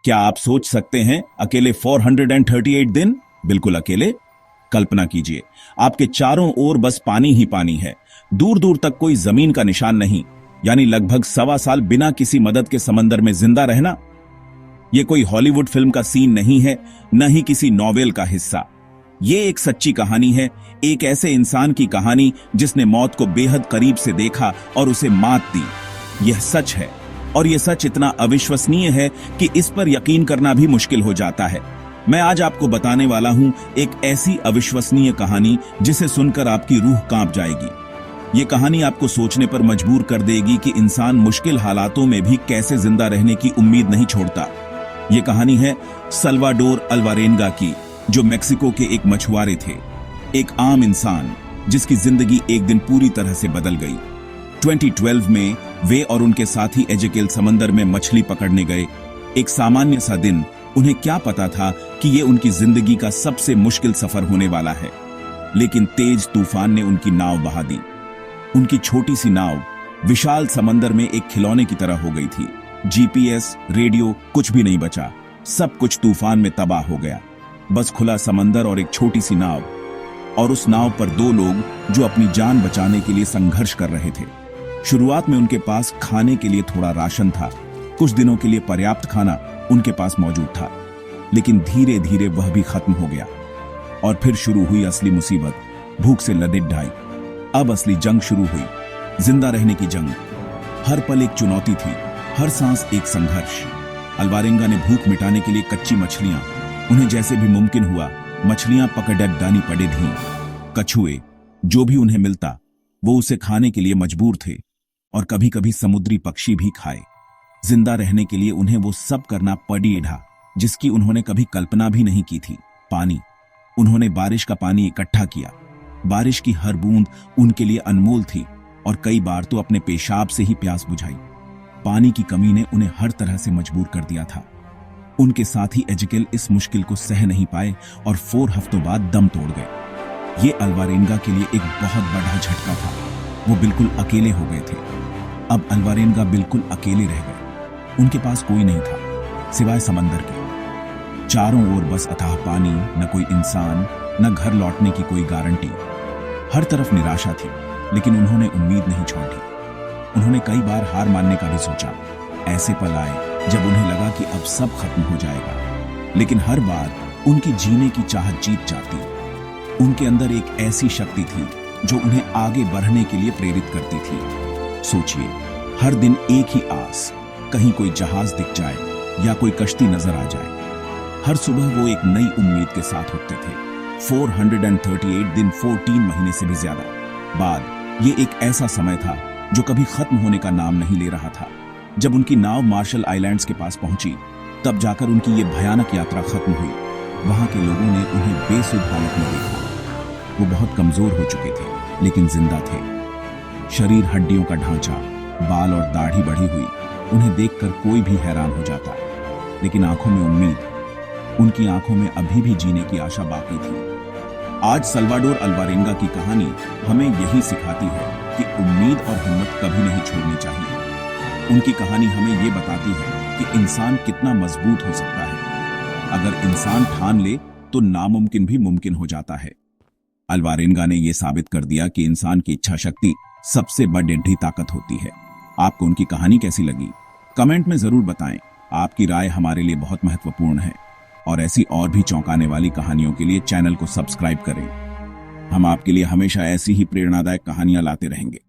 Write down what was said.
क्या आप सोच सकते हैं अकेले 438 दिन? बिल्कुल अकेले। कल्पना कीजिए, आपके चारों ओर बस पानी ही पानी है, दूर दूर तक कोई जमीन का निशान नहीं, यानी लगभग 1.25 साल बिना किसी मदद के समंदर में जिंदा रहना। यह कोई हॉलीवुड फिल्म का सीन नहीं है, न ही किसी नॉवेल का हिस्सा। ये एक सच्ची कहानी है, एक ऐसे इंसान की कहानी जिसने मौत को बेहद करीब से देखा और उसे मात दी। यह सच है, और यह सच इतना अविश्वसनीय है कि इस पर यकीन करना भी मुश्किल हो जाता है। मैं आज आपको बताने वाला हूं एक ऐसी अविश्वसनीय कहानी जिसे सुनकर आपकी रूह कांप जाएगी। ये कहानी आपको सोचने पर मजबूर कर देगी कि इंसान मुश्किल हालातों में भी कैसे जिंदा रहने की उम्मीद नहीं छोड़ता। ये कहानी है सल्वाडोर अल्वारेंगा की, जो मेक्सिको के एक मछुआरे थे, एक आम इंसान जिसकी जिंदगी एक दिन पूरी तरह से बदल गई। 2012 में वे और उनके साथी एजेकेल समंदर में मछली पकड़ने गए। एक सामान्य सा दिन, उन्हें क्या पता था कि ये उनकी जिंदगी का सबसे मुश्किल सफर होने वाला है। लेकिन तेज तूफान ने उनकी नाव बहा दी। उनकी छोटी सी नाव विशाल समंदर में एक खिलौने की तरह हो गई थी। जीपीएस, रेडियो, कुछ भी नहीं बचा। सब कुछ तूफान में तबाह हो गया। बस खुला समंदर और एक छोटी सी नाव, और उस नाव पर 2 लोग जो अपनी जान बचाने के लिए संघर्ष कर रहे थे। शुरुआत में उनके पास खाने के लिए थोड़ा राशन था, कुछ दिनों के लिए पर्याप्त खाना उनके पास मौजूद था, लेकिन धीरे धीरे वह भी खत्म हो गया। और फिर शुरू हुई असली मुसीबत, भूख से लदित ढाई। अब असली जंग शुरू हुई, जिंदा रहने की जंग। हर पल एक चुनौती थी, हर सांस एक संघर्ष। अल्वारेंगा ने भूख मिटाने के लिए कच्ची मछलियां, उन्हें जैसे भी मुमकिन हुआ मछलियां पकड़ डानी पड़े थीं। कछुए, जो भी उन्हें मिलता वो उसे खाने के लिए मजबूर थे, और कभी कभी समुद्री पक्षी भी खाए। जिंदा रहने के लिए उन्हें वो सब करना पड़ेगा जिसकी उन्होंने कभी कल्पना भी नहीं की थी। पानी, उन्होंने बारिश का पानी इकट्ठा किया। बारिश की हर बूंद उनके लिए अनमोल थी, और कई बार तो अपने पेशाब से ही प्यास बुझाई। पानी की कमी ने उन्हें हर तरह से मजबूर कर दिया था। उनके साथी एजेकेल इस मुश्किल को सह नहीं पाए और 4 हफ्तों बाद दम तोड़ गए। ये अल्वारेंगा के लिए एक बहुत बड़ा झटका था। वो बिल्कुल अकेले हो गए थे। अब अल्वारेंगा बिल्कुल अकेले रह गए। उनके पास कोई नहीं था सिवाय समंदर के। चारों ओर बस अथाह पानी, न कोई इंसान, न घर लौटने की कोई गारंटी। हर तरफ निराशा थी, लेकिन उन्होंने उम्मीद नहीं छोड़ी। उन्होंने कई बार हार मानने का भी सोचा। ऐसे पल आए जब उन्हें लगा कि अब सब खत्म हो जाएगा, लेकिन हर बार उनकी जीने की चाहत जीत जाती। उनके अंदर एक ऐसी शक्ति थी जो उन्हें आगे बढ़ने के लिए प्रेरित करती थी। सोचिए, हर दिन एक ही आस, कहीं कोई जहाज दिख जाए या कोई कश्ती नजर आ जाए। हर सुबह वो एक नई उम्मीद के साथ उठते थे। 438 दिन, 14 महीने से भी ज्यादा बाद, ये एक ऐसा समय था जो कभी खत्म होने का नाम नहीं ले रहा था। जब उनकी नाव मार्शल आइलैंड्स के पास पहुंची, तब जाकर उनकी ये भयानक यात्रा खत्म हुई। वहां के लोगों ने उन्हें बेसुध हालत में देखा। वो बहुत कमजोर हो चुके थे, लेकिन जिंदा थे। शरीर, हड्डियों का ढांचा, बाल और दाढ़ी बढ़ी हुई। उन्हें देखकर कोई भी हैरान हो जाता, लेकिन आंखों में उम्मीद, उनकी आंखों में अभी भी जीने की आशा बाकी थी। आज सल्वाडोर अल्वारेंगा की कहानी हमें यही सिखाती है कि उम्मीद और हिम्मत कभी नहीं छोड़नी चाहिए। उनकी कहानी हमें ये बताती है कि इंसान कितना मजबूत हो सकता है। अगर इंसान ठान ले तो नामुमकिन भी मुमकिन हो जाता है। अल्वारेंगा ने यह साबित कर दिया कि इंसान की इच्छा शक्ति सबसे बड़ी ताकत होती है। आपको उनकी कहानी कैसी लगी? कमेंट में जरूर बताएं। आपकी राय हमारे लिए बहुत महत्वपूर्ण है, और ऐसी और भी चौंकाने वाली कहानियों के लिए चैनल को सब्सक्राइब करें। हम आपके लिए हमेशा ऐसी ही प्रेरणादायक कहानियां लाते रहेंगे।